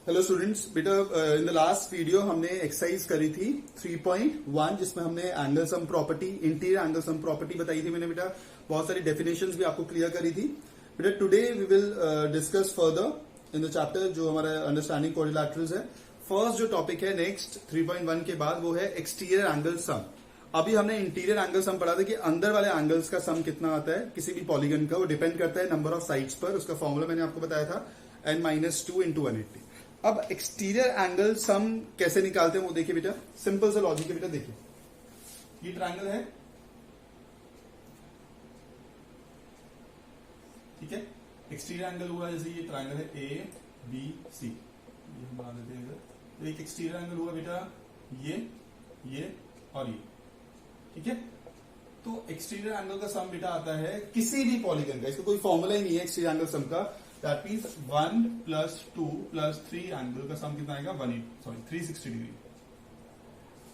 Hello students, बेटा in the last video हमने exercise करी थी 3.1 जिसमें हमने angle sum property, interior angle sum property बताई थी मैंने बेटा। बहुत सारी डेफिनेशंस भी आपको क्लियर करी थी बेटा। Today we will discuss further in the chapter जो हमारा अंडरस्टैंडिंग क्वाड्रिलैटरल्स है। फर्स्ट जो टॉपिक है नेक्स्ट 3.1 के बाद वो है एक्सटीरियर एंगल सम। अभी हमने इंटीरियर एंगल सम पढ़ा था कि अंदर वाले एंगल्स का सम कितना आता है किसी भी पॉलीगन का, वो डिपेंड करता है नंबर ऑफ साइड्स पर। उसका फॉर्मूला मैंने आपको बताया था n-2 into 180। अब एक्सटीरियर एंगल सम कैसे निकालते हैं वो देखिए बेटा। सिंपल सा लॉजिक है बेटा। देखिए ये ट्रायंगल है, ठीक है। एक्सटीरियर एंगल हुआ जैसे ये ट्रायंगल है ए बी सी, ये हम बना देते हैं इधर। तो एक एक्सटीरियर एंगल हुआ बेटा ये और ये, ठीक है। तो एक्सटीरियर एंगल का सम बेटा आता है किसी भी पॉलीगन का, इसका कोई फॉर्मूला ही नहीं है एक्सटीरियर एंगल सम का। दैट मीन्स 1 + 2 + 3 एंगल का सम कितना आएगा 360 degree.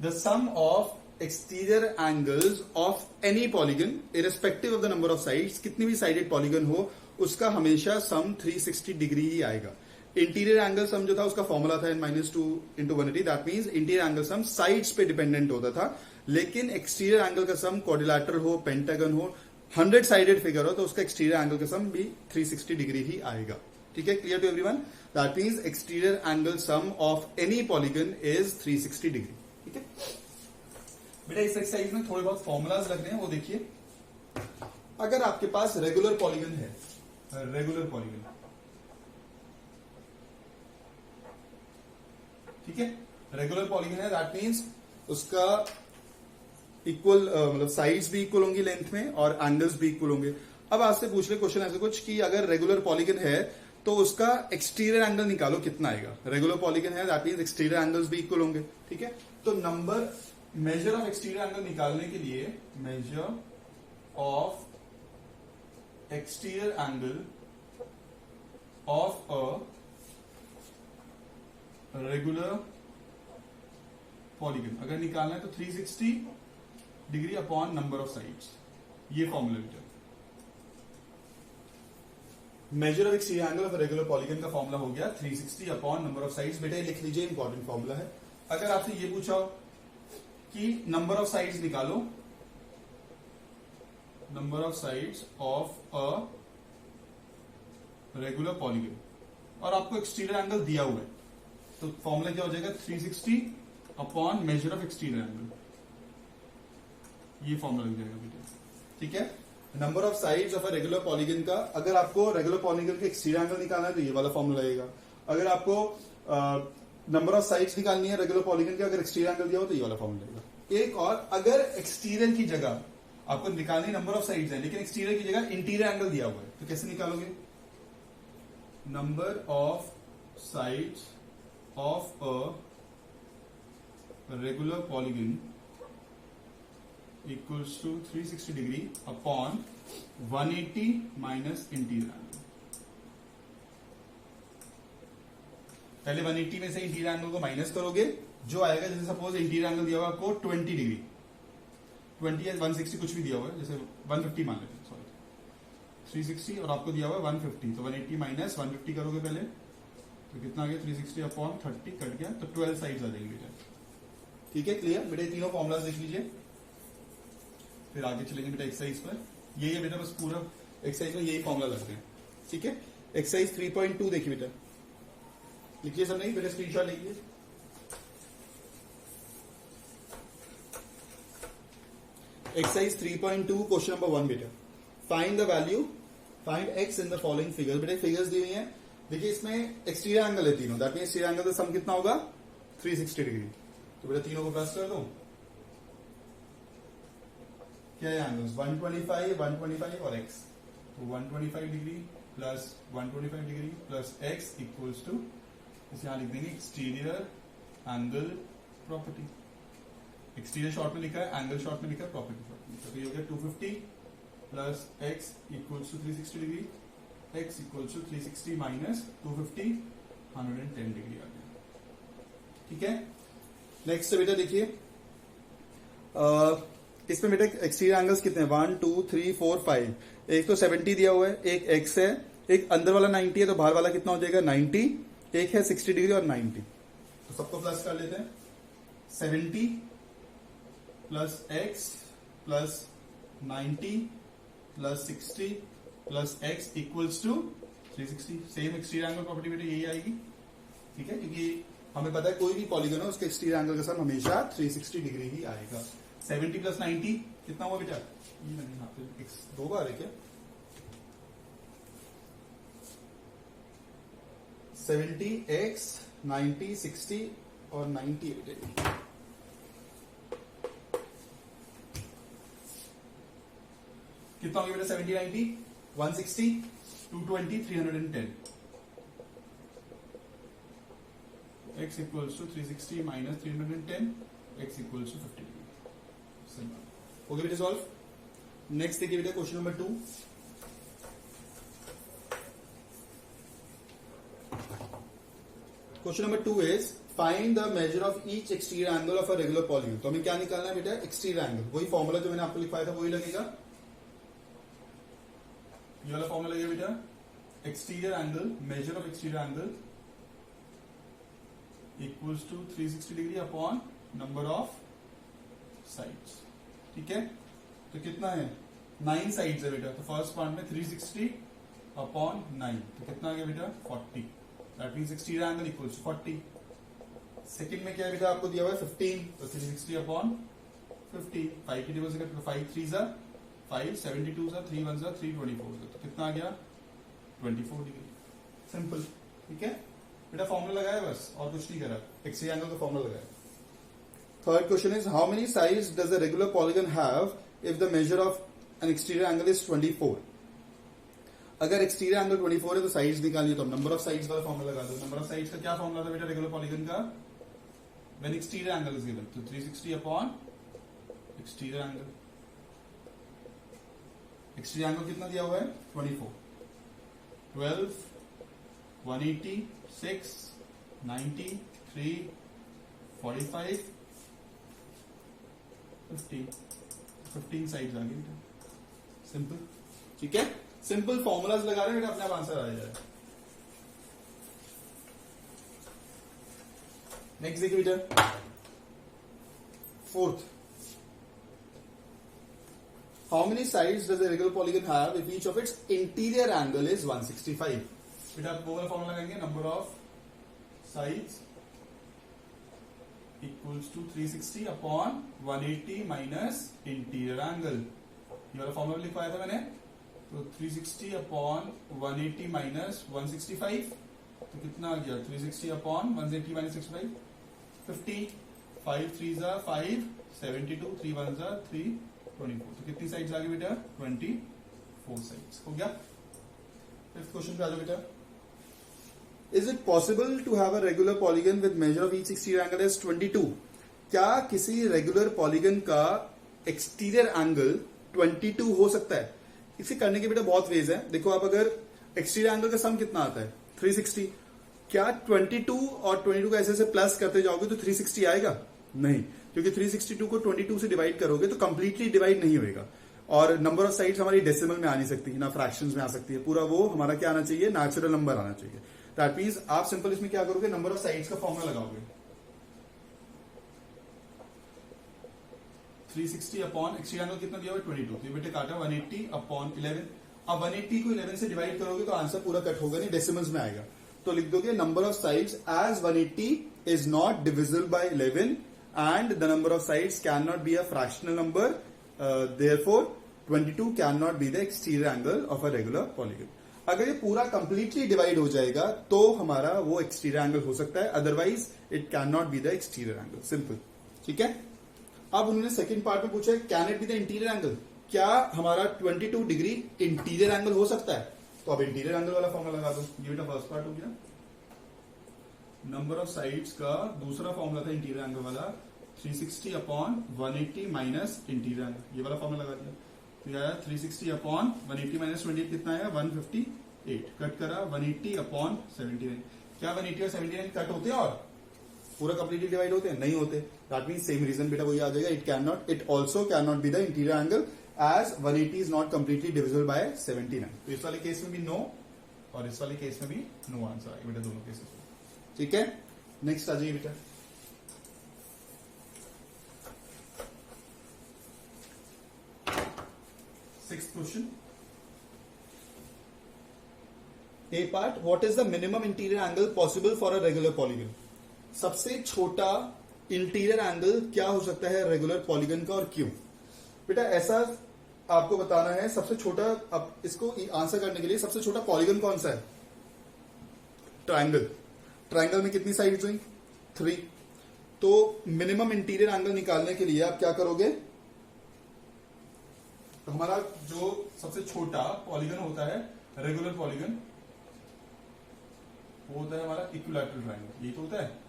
The sum of exterior angles of any polygon irrespective of the number of sides, कितनी भी साइडेड पॉलीगन हो उसका हमेशा सम 360 डिग्री ही आएगा। इंटीरियर एंगल सम जो था उसका फॉर्मूला था n-2 into 180। That means interior angle sum sides पे डिपेंडेंट होता था, लेकिन एक्सटीरियर एंगल का सम क्वाड्रिलैटरल हो, पेंटागन हो, 100 साइडेड फिगर हो तो उसका एक्सटीरियर एंगल का सम भी 360 डिग्री ही आएगा। ठीक है, clear to everyone. That means exterior angle sum of any polygon is 360 degree. ठीक है बेटा। इस एक्सरसाइज में थोड़े बहुत फॉर्मूलाज लग रहे हैं, वो देखिए। अगर आपके पास रेगुलर पॉलीगन है, रेगुलर पॉलीगन, ठीक है, रेगुलर पॉलीगन है, दैट मीन्स उसका इक्वल मतलब साइड्स भी इक्वल होंगी लेंथ में और एंगल्स भी इक्वल होंगे। अब आपसे पूछ ले क्वेश्चन ऐसे कुछ कि अगर रेगुलर पॉलीगन है तो उसका एक्सटीरियर एंगल निकालो कितना आएगा। रेगुलर पॉलीगन है दैट मींस एक्सटीरियर एंगल्स भी इक्वल होंगे, ठीक है। तो मेजर ऑफ एक्सटीरियर एंगल निकालने के लिए major of exterior angle of a regular polygon अगर निकालना है तो 360 degree upon number of sides, ये फॉर्मूला बेटा। Major of exterior angle of regular polygon का फॉर्मूला हो गया 360 अपॉन नंबर ऑफ साइड्स। बेटा ये लिख लीजिए, इंपॉर्टेंट फॉर्मूला है। अगर आपसे ये पूछा हो कि नंबर ऑफ साइड्स निकालो, number of sides of a regular polygon, और आपको एक्सटीरियर एंगल दिया हुआ है, तो फॉर्मूला क्या हो जाएगा 360 upon major of exterior angle, ये फॉर्मूला लग जाएगा बेटा। ठीक है, number of sides of a regular polygon का, अगर आपको रेगुलर पॉलीगन के एक्सटीरियर एंगल निकालना है तो ये वाला फॉर्मूला लगेगा। अगर आपको नंबर ऑफ साइड्स निकालनी है रेगुलर पॉलीगन के, अगर एक्सटीरियर एंगल दिया हो तो ये वाला फॉर्मूला लगेगा। एक और, अगर एक्सटीरियर की जगह आपको निकालनी नंबर ऑफ साइड्स है लेकिन एक्सटीरियर की जगह इंटीरियर एंगल दिया हुआ है तो कैसे निकालोगे। Number of sides of a regular polygon equals to 360 degree upon 180 minus interior angle. पहले 180 में से इंटीरियर एंगल को माइनस करोगे, जो आएगा, जैसे सपोज इंटीरियर एंगल दिया हुआ आपको 20 डिग्री, 20 या 160 कुछ भी दिया हुआ है, जैसे 150 मान लेते हैं, सॉरी 360 और आपको दिया हुआ है 150, तो 180 माइनस 150 करोगे पहले तो कितना आ गया 360 अपॉन 30 कट गया, तो 12 साइड्स आ जाएंगे बेटा। ठीक है, क्लियर बेटा। तीनों फॉर्मुलाज देख लीजिए, फिर आगे चलेंगे बेटा एक्सरसाइज पर। यही है बेटा, बस पूरा एक्सरसाइज में यही फॉर्मूला लगते हैं। ठीक है, एक्सरसाइज 3.2 देखिए बेटा, लिखिए सब नहीं बेटा, स्क्रीनशॉट लिखिए। एक्सरसाइज 3.2 क्वेश्चन नंबर 1 बेटा। Find the value, find x in the following figures. बेटा फिगर्स दी हुई है, देखिए इसमें एक्सटीरियर एंगल है तीनों, दैट मींस एक्सटीरियर एंगल का सम कितना होगा 360 डिग्री। तो बेटा तीनों को प्लस कर दो। क्या है एंगल्स 125, 125 और x, तो 125 degree plus 125 degree plus x equals to, इसे यहां लिख देंगे exterior angle property. Exterior short में लिखा है, एंगल शॉर्ट में लिखा है, प्रॉपर्टी शॉर्ट में लिखा है। तो ये हो गया 250 plus x equals to 360 degree, x equals to 360 minus 250, 110 degree आ गया। ठीक है, नेक्स्ट बेटा देखिए, इसमें बेटा एक्सटीरियर एंगल्स कितने हैं 1 2 3 4 5। एक तो 70 दिया हुआ है, एक x है, एक अंदर वाला 90 है, तो बाहर वाला कितना हो जाएगा 90 एक है 60 डिग्री और 90, तो सबको प्लस कर लेते हैं। 70 plus x plus 90 plus 60 plus x equals to 360। Same exterior angle property बेटा यही आएगी, ठीक है, क्योंकि हमें पता है कोई भी पॉलीगन है उसके एक्सटीरियर एंगल का सम हमेशा 360 डिग्री ही आएगा। 70 प्लस 90 कितना हुआ बेटा? ये मैंने यहाँ पे एक्स 2 बार है क्या? 70 एक्स 90 60 और 90 कितना हो गया बेटा? 70 90 160 220 310 x equals to 360 minus 310 x equals to 50 degree। Okay बेटा सॉल्व। नेक्स्ट देखिए बेटा question number 2। Question number 2 is find the measure of each exterior angle of a regular polygon. तो हमें क्या निकालना है बेटा? Exterior angle. वही फॉर्मूला जो मैंने आपको लिखवाया था वही लगेगा, ये वाला फॉर्मूला लगेगा बेटा। Exterior angle, measure of exterior angle equals to 360 degree upon number of sides, ठीक है। तो कितना है? 9 साइड्स है बेटा, तो फर्स्ट पार्ट में 360 अपॉन 9, तो कितना आ गया बेटा? 40। That means exterior angle equals to 40। Second में क्या है बेटा? आपको दिया हुआ है 15, तो 360 अपॉन 50। 5 की टेबल से करते 5 3 जा 5, 72 जा 3 1 जा 324, तो कितना आ गया? 24 डिग्री। सिंपल, ठीक है बेटा। फॉर्मूला लगाया बस, और कुछ नहीं करा, एक्सटीरियर एंगल का फॉर्मूला लगाया। Third question is how many sides does a regular polygon have if the measure of N exterior angle is 24। अगर एक्सटीरियर एंगल 24 है तो साइड्स निकालिए, तो नंबर ऑफ साइड्स वाला फॉर्मूला लगा दो। नंबर ऑफ साइड्स का क्या फॉर्मूला था बेटा रेगुलर पॉलीगन का? When exterior angle is given, तो 360 upon exterior angle. Exterior angle कितना दिया हुआ है? 24। 12 180 6 90 3 45 15 साइड्स आ गई। सिंपल, ठीक है। सिंपल फॉर्मूलाज लगा रहे हैं बेटा, अपने आप आंसर आ जाए। नेक्स्ट देखिए बेटा, fourth, how many sides does a regular polygon have if each of its interior angle is 165। बेटा आप वो वाला फॉर्मूला लगाएंगे, number of sides equals to 360 upon 180 minus interior angle. ये वाला फॉर्मूला लिखवाया था मैंने, तो 360 अपॉन 180 माइनस 165, तो कितना आ गया? 360 अपॉन 180 माइनस 65 50। 5 3 जा 5 72 3 1 जा 3 24, तो कितनी साइड्स आ गई बेटा? 24 साइड्स। हो गया। फिफ्थ क्वेश्चन पे आ जाओ बेटा। Is it possible to have a regular polygon with measure of each exterior angle as 22? क्या किसी रेगुलर पॉलीगन का एक्सटीरियर एंगल 22 हो सकता है? इसे करने के बेटा बहुत वेज है। देखो आप अगर एक्सटीरियर एंगल का सम कितना आता है? 360। क्या 22 और 22 का ऐसे प्लस करते जाओगे तो 360 आएगा? नहीं, क्योंकि 362 को 22 से डिवाइड करोगे तो कंप्लीटली डिवाइड नहीं होएगा, और नंबर ऑफ साइड्स हमारी डेसिमल में आ नहीं सकती, ना फ्रैक्शंस में आ सकती है। पूरा वो हमारा क्या आना चाहिए? नेचुरल नंबर आना चाहिए। दैट मींस आप सिंपल इसमें क्या करोगे? नंबर ऑफ साइड्स का फॉर्मूला लगाओगे। 360 अपॉन एक्सटीरियर एंगल कितना दिया हुआ है? 22, तो ये बेटे काटा 180 अपॉन 11। अब 180 को 11 से डिवाइड करोगे तो आंसर पूरा कट होगा नहीं, डेसिमल्स में आएगा। तो लिख दोगे number of sides as 180 is not divisible by 11 and the number of sides can not be a fractional number, therefore 22 can not be the exterior angle of a regular polygon. अगर ये पूरा completely divide हो जाएगा तो हमारा वो exterior angle हो सकता है, otherwise it can not be the exterior angle. Simple, ठीक है। अब उन्होंने सेकंड पार्ट में पूछा है can it be the interior angle, क्या हमारा 22 डिग्री इंटीरियर एंगल हो सकता है? तो अब इंटीरियर एंगल वाला फॉर्मूला लगा दो। ये बेटा फर्स्ट पार्ट हो गया। नंबर ऑफ साइड्स का दूसरा फॉर्मूला था इंटीरियर एंगल वाला, 360 अपॉन 180 माइनस इंटीरियर एंगल। ये वाला फॉर्मूला लगा दिया, तो यह आया 360 अपॉन 180 माइनस 28 कितना आया? 158। कट करा 180 अपॉन 79। क्या 180 और 79 कट होते हैं और पूरा कंप्लीटली डिवाइड होते हैं? नहीं होते। दैट मीन सेम रीजन बेटा वही आ जाएगा, it can not, it also can not be the interior angle as 180 is not completely divisible by 79। तो इस वाले केस में भी नो और इस वाले केस में भी नो आंसर आएगा बेटा, दोनों केसेस में। ठीक है, नेक्स्ट आ जाइए बेटा। Sixth question, A part, what is the minimum interior angle possible for a regular polygon. सबसे छोटा इंटीरियर एंगल क्या हो सकता है रेगुलर पॉलीगन का और क्यों। बेटा ऐसा आपको बताना है, सबसे छोटा, अब इसको आंसर करने के लिए सबसे छोटा पॉलीगन कौन सा है, ट्रायंगल। ट्रायंगल में कितनी साइड्स हुई, 3। तो मिनिमम इंटीरियर एंगल निकालने के लिए आप क्या करोगे, तो हमारा जो सबसे छोटा पॉलीगन होता है रेगुलर पॉलीगन, वो होता है हमारा इक्विलैटरल ट्रायंगल। ये तो होता है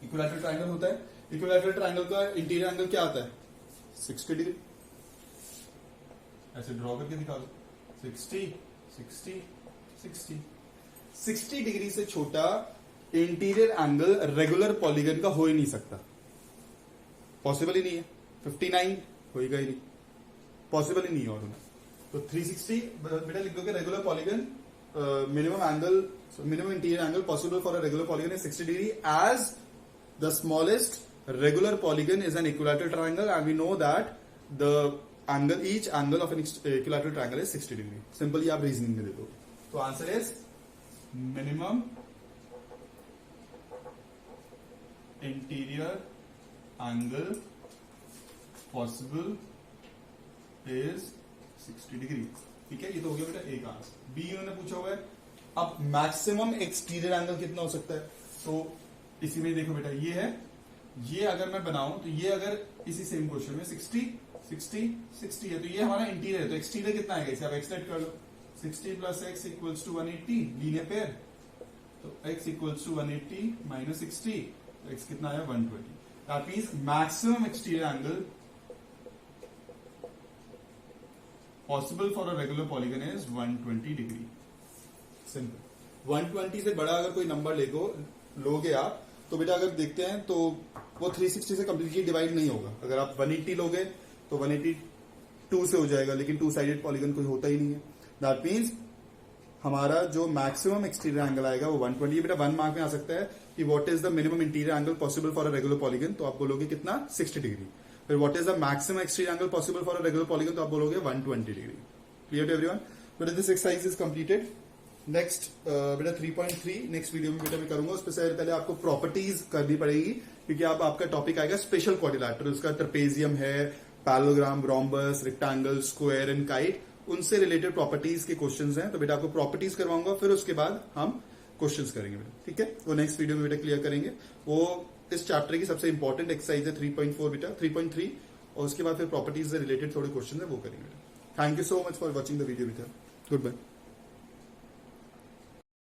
इक्विलैटरल ट्रायंगल होता है। इक्विलैटरल ट्रायंगल का इंटीरियर एंगल क्या आता है, 60 डिग्री। ऐसे ड्रॉ करके दिखा दो, 60 60 60 60 डिग्री से छोटा इंटीरियर एंगल रेगुलर पॉलीगन का हो ही नहीं सकता, पॉसिबल ही नहीं है। 59 होएगा ही नहीं, पॉसिबल ही नहीं है। और तो 360 बेटा लिख दोगे regular polygon, minimum angle, minimum interior angle possible for a regular polygon is 60 degree as the smallest regular polygon is an equilateral triangle, and we know that the angle, each angle of an equilateral triangle is 60 degree. Simply आप reasoning में दे दो। तो answer is minimum interior angle possible is 60 degree. ठीक है, ये तो हो गया बेटा एक आंसर। बी उन्होंने पूछा हुआ है, अब मैक्सिमम एक्सटीरियर एंगल कितना हो सकता है। तो इसी में देखो बेटा, ये है, ये अगर मैं बनाऊं तो ये अगर इसी सेम क्वेश्चन में 60 60 60 है, तो ये हमारा इंटीरियर है, तो एक्सटीरियर कितना आएगा, इसे आप एक्सटेंड कर लो। 60 plus x equals to 180, linear pair, तो x इक्वल्स टू 180 माइनस 60, तो x कितना आया 120। That means maximum exterior angle possible for a regular polygon is 120 degree. Simple. 120 से बड़ा अगर कोई नंबर लोगे आप, तो बेटा अगर देखते हैं तो वो 360 से कंप्लीटली डिवाइड नहीं होगा। अगर आप 180 लोगे तो 182 से हो जाएगा, लेकिन 2 साइडेड पॉलीगन कोई होता ही नहीं है। दैट मीन्स हमारा जो मैक्सिमम एक्सटीरियर एंगल आएगा वो 120। बेटा 1 मार्क में आ सकता है कि what is the minimum interior angle possible for a regular polygon, तो आप बोलोगे कितना, 60 डिग्री। फिर what is the maximum exterior angle possible for a regular polygon, तो आप बोलोगे 120 डिग्री। Clear to everyone. बेटा this exercise is completed. Next बेटा 3.3 नेक्स्ट वीडियो में बेटा मैं करूंगा। उससे पहले आपको प्रॉपर्टीज करनी पड़ेगी, क्योंकि अब आपका टॉपिक आएगा स्पेशल क्वाड्रिलैटरल। उसका ट्रेपेजियम है, parallelogram, rhombus, rectangle, square and kite, उनसे रिलेटेड प्रॉपर्टीज के क्वेश्चंस हैं। तो बेटा आपको प्रॉपर्टीज करवाऊंगा, फिर उसके बाद हम क्वेश्चंस करेंगे बेटा। ठीक है, वो नेक्स्ट वीडियो में बेटा क्लियर करेंगे। वो इस चैप्टर की सबसे इंपॉर्टेंट एक्सरसाइज है 3.4 बेटा, 3.3, और उसके बाद फिर प्रॉपर्टीज से रिलेटेड थोड़े क्वेश्चन है वो करेंगे बेटा। Thank you so much for watching the video बेटा। Good bye.